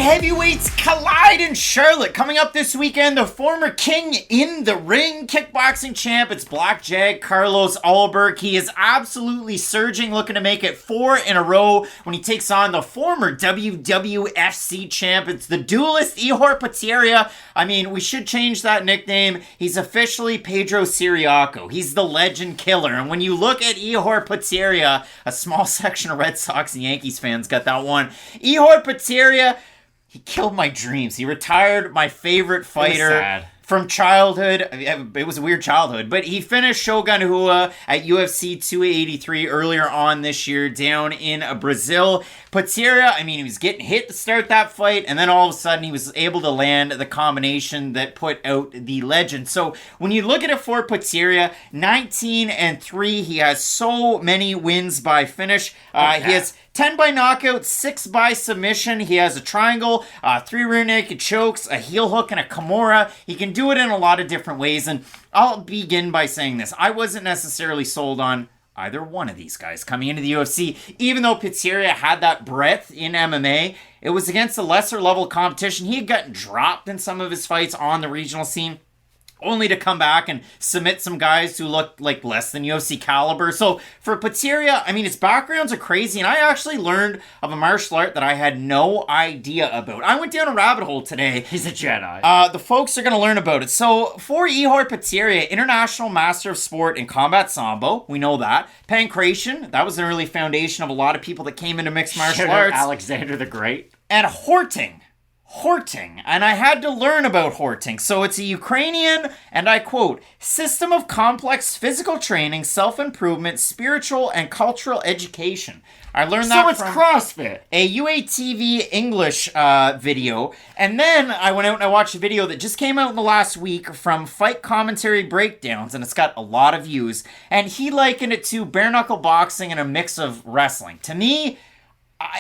heavyweights collide in Charlotte. Coming up this weekend, the former king in the ring, kickboxing champ, it's Black Jag Carlos Ulberg. He is absolutely surging, looking to make it 4 in a row when he takes on the former WWFC champ. It's the duelist Ihor Potieria. I mean, we should change that nickname. He's officially Pedro Siriaco. He's the legend killer. And when you look at Ihor Potieria, a small section of Red Sox and Yankees fans got that one. Ihor Potieria, he killed my dreams. He retired my favorite fighter from childhood. It was a weird childhood, but he finished Shogun Rua at UFC 283 earlier on this year down in Brazil. Potieria, I mean, he was getting hit to start that fight, and then all of a sudden he was able to land the combination that put out the legend. So when you look at it for Potieria, 19-3, he has so many wins by finish. He has 10 by knockout, 6 by submission. He has a triangle, 3 rear naked chokes, a heel hook, and a Kimura. He can do it in a lot of different ways, and I'll begin by saying this. I wasn't necessarily sold on either one of these guys coming into the UFC. Even though Potieria had that breadth in MMA, it was against a lesser level competition. He had gotten dropped in some of his fights on the regional scene, only to come back and submit some guys who look like less than UFC caliber. So for Potieria, I mean, his backgrounds are crazy, and I actually learned of a martial art that I had no idea about. I went down a rabbit hole today. He's a Jedi. The folks are going to learn about it. So for Ihor Potieria, International Master of Sport in Combat Sambo, we know that. Pankration, that was an early foundation of a lot of people that came into mixed martial arts. Alexander the Great. And Horting, and I had to learn about Horting. So it's a Ukrainian, and I quote, system of complex physical training, self-improvement, spiritual, and cultural education. I learned that from CrossFit. A UATV English video. And then I went out and I watched a video that just came out in the last week from Fight Commentary Breakdowns, and it's got a lot of views. And he likened it to bare knuckle boxing and a mix of wrestling. To me,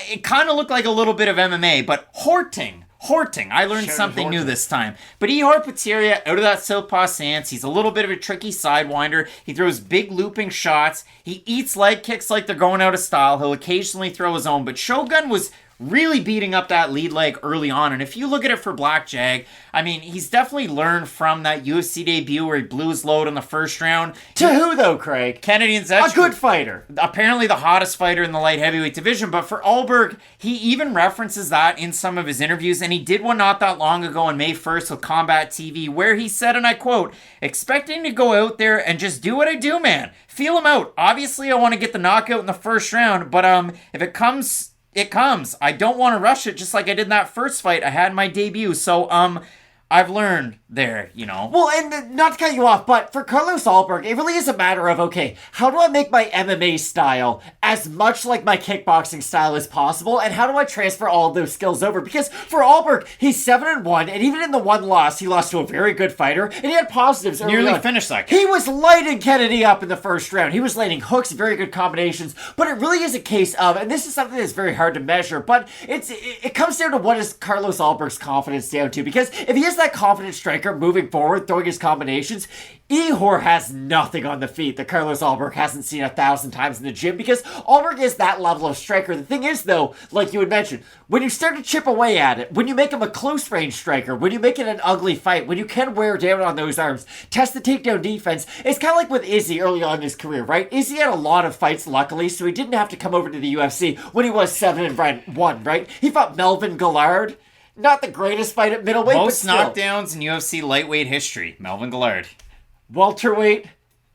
it kind of looked like a little bit of MMA, but Horting, I learned something new this time. But Ihor Potieria, out of that southpaw stance, he's a little bit of a tricky sidewinder. He throws big looping shots. He eats leg kicks like they're going out of style. He'll occasionally throw his own. But Shogun was really beating up that lead leg early on. And if you look at it for Black Jag, I mean, he's definitely learned from that UFC debut where he blew his load in the first round. To who, though, Craig? Kennedy Nzechukwu. A good fighter. Apparently the hottest fighter in the light heavyweight division. But for Ulberg, he even references that in some of his interviews. And he did one not that long ago on May 1st with Combat TV, where he said, and I quote, expecting to go out there and just do what I do, man. Feel him out. Obviously, I want to get the knockout in the first round. But if it comes, it comes. I don't want to rush it, just like I did in that first fight I had in my debut. So, I've learned there, you know. Well, and not to cut you off, but for Carlos Ulberg, it really is a matter of, okay, how do I make my MMA style as much like my kickboxing style as possible, and how do I transfer all of those skills over? Because for Ulberg, he's 7-1, and even in the one loss, he lost to a very good fighter, and he had positives early Nearly on. finished that guy. He was lighting Kennedy up in the first round. He was landing hooks, very good combinations, but it really is a case of, and this is something that's very hard to measure, but it comes down to what is Carlos Ulberg's confidence down to, because if he is that confident striker moving forward, throwing his combinations, Ihor has nothing on the feet that Carlos Ulberg hasn't seen 1,000 times in the gym, because Ulberg is that level of striker. The thing is, though, like you had mentioned, when you start to chip away at it, when you make him a close range striker, when you make it an ugly fight, when you can wear down on those arms, test the takedown defense, it's kind of like with Izzy early on in his career, right? Izzy had a lot of fights, luckily, so he didn't have to come over to the UFC when he was 7-1, right? He fought Melvin Gillard. Not the greatest fight at middleweight, most but still. knockdowns in UFC lightweight history. Melvin Gillard. Welterweight,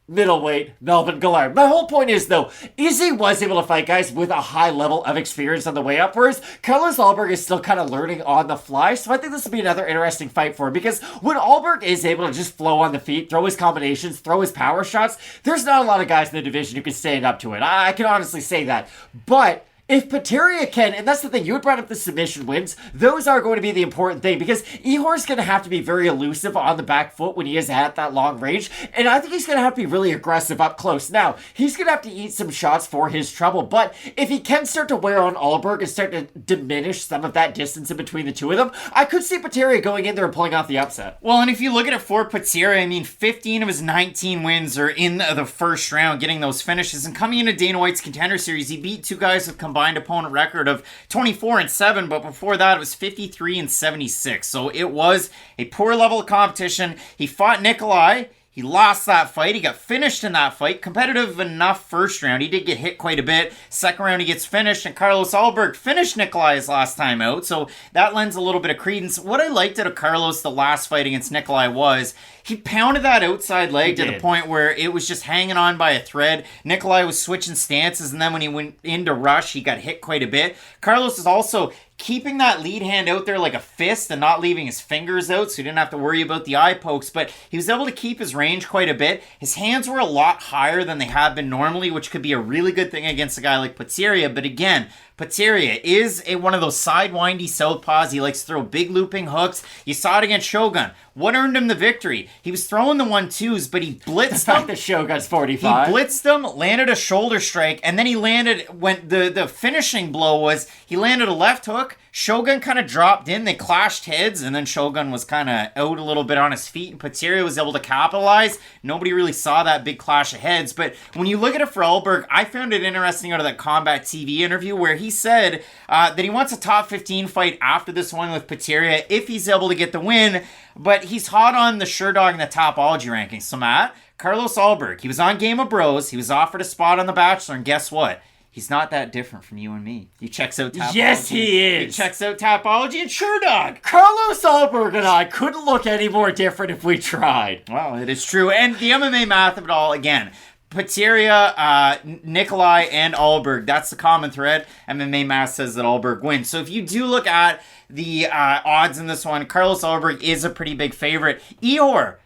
middleweight, Melvin Gillard. My whole point is, though, Izzy was able to fight guys with a high level of experience on the way up, whereas Carlos Ulberg is still kind of learning on the fly, so I think this will be another interesting fight for him, because when Ulberg is able to just flow on the feet, throw his combinations, throw his power shots, there's not a lot of guys in the division who can stand up to it. I can honestly say that. But if Potieria can, and that's the thing, you had brought up the submission wins, those are going to be the important thing, because Ihor's going to have to be very elusive on the back foot when he is at that long range, and I think he's going to have to be really aggressive up close. Now, he's going to have to eat some shots for his trouble, but if he can start to wear on Ulberg and start to diminish some of that distance in between the two of them, I could see Potieria going in there and pulling off the upset. Well, and if you look at it for Potieria, I mean, 15 of his 19 wins are in the first round, getting those finishes, and coming into Dana White's Contender Series, he beat two guys with combined combined opponent record of 24-7, but before that it was 53-76. So it was a poor level of competition. He fought Nikolai. He lost that fight. He got finished in that fight. Competitive enough first round. He did get hit quite a bit. Second round, he gets finished, and Carlos Ulberg finished Nikolai his last time out, so that lends a little bit of credence. What I liked out of Carlos the last fight against Nikolai was he pounded that outside leg to the point where it was just hanging on by a thread. Nikolai was switching stances, and then when he went into rush, he got hit quite a bit. Carlos is also keeping that lead hand out there like a fist and not leaving his fingers out, so he didn't have to worry about the eye pokes, but he was able to keep his range quite a bit. His hands were a lot higher than they have been normally, which could be a really good thing against a guy like Potieria, but again, Potieria is one of those sidewindy southpaws. He likes to throw big looping hooks. You saw it against Shogun. What earned him the victory? He was throwing the 1-2s, but he blitzed them. The Shogun's 45. He blitzed them, landed a shoulder strike, and then he landed, when the finishing blow was, he landed a left hook. Shogun kind of dropped in. They clashed heads, and then Shogun was kind of out a little bit on his feet, and Potieria was able to capitalize. Nobody really saw that big clash of heads, but when you look at it for Ulberg, I found it interesting out of that Combat TV interview where he said that he wants a top 15 fight after this one with Potieria if he's able to get the win, but he's hot on the Sherdog and the Topology rankings. So Matt, Carlos Ulberg, he was on Game of Bros, he was offered a spot on The Bachelor, and guess what? He's not that different from you and me. He checks out Topology. Yes, he is. He checks out Topology and Sherdog. Carlos Ulberg and I couldn't look any more different if we tried. Well, it is true. And the MMA math of it all, again, Potieria, Nikolai, and Ulberg, that's the common thread. MMA math says that Ulberg wins. So if you do look at the odds in this one, Carlos Ulberg is a pretty big favorite. Ihor,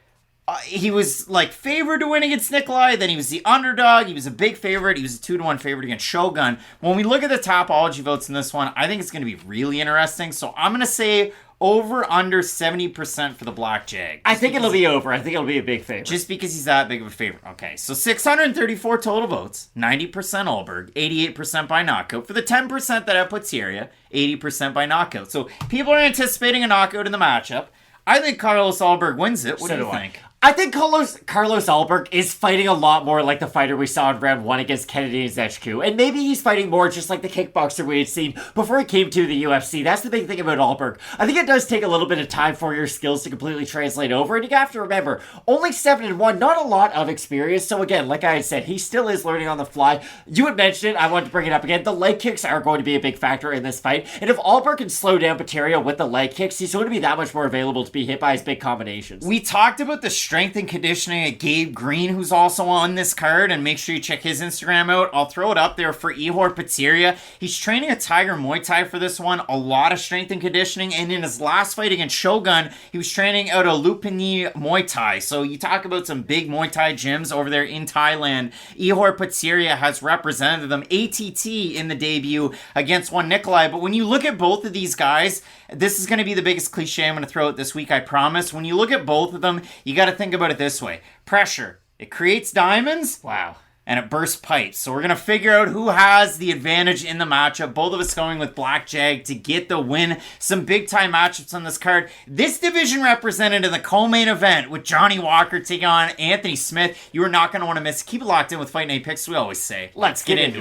he was like favored to win against Nikolai, then he was the underdog, he was a big favorite, he was a 2-1 favorite against Shogun. When we look at the Topology votes in this one, I think it's going to be really interesting, so I'm going to say over under 70% for the Black Jag. I think it'll be over. I think it'll be a big favorite. Just because he's that big of a favorite. Okay, so 634 total votes, 90% Ulberg, 88% by knockout. For the 10% that puts Potieria, 80% by knockout. So people are anticipating a knockout in the matchup. I think Carlos Ulberg wins it. What do you think? I think Carlos Ulberg is fighting a lot more like the fighter we saw in round 1 against Kennedy Nzechukwu. And maybe he's fighting more just like the kickboxer we had seen before he came to the UFC. That's the big thing about Ulberg. I think it does take a little bit of time for your skills to completely translate over. And you have to remember, only 7-1, not a lot of experience. So again, like I had said, he still is learning on the fly. You had mentioned it, I wanted to bring it up again. The leg kicks are going to be a big factor in this fight. And if Ulberg can slow down Potieria with the leg kicks, he's going to be that much more available to be hit by his big combinations. We talked about the strength and conditioning at Gabe Green, who's also on this card, and make sure you check his Instagram out. I'll throw it up there for Ihor Potieria. He's training a Tiger Muay Thai for this one, a lot of strength and conditioning, and in his last fight against Shogun, he was training out of Lumpini Muay Thai. So you talk about some big Muay Thai gyms over there in Thailand. Ihor Potieria has represented them, ATT in the debut against one Nikolai, but when you look at both of these guys, this is going to be the biggest cliche I'm going to throw out this week, I promise. When you look at both of them, you got to think about it this way. Pressure. It creates diamonds. Wow. And it bursts pipes. So we're going to figure out who has the advantage in the matchup. Both of us going with Black Jag to get the win. Some big-time matchups on this card. This division represented in the co-main event with Johnny Walker taking on Anthony Smith. You are not going to want to miss. Keep it locked in with Fight Night Picks, we always say. Let's get into it.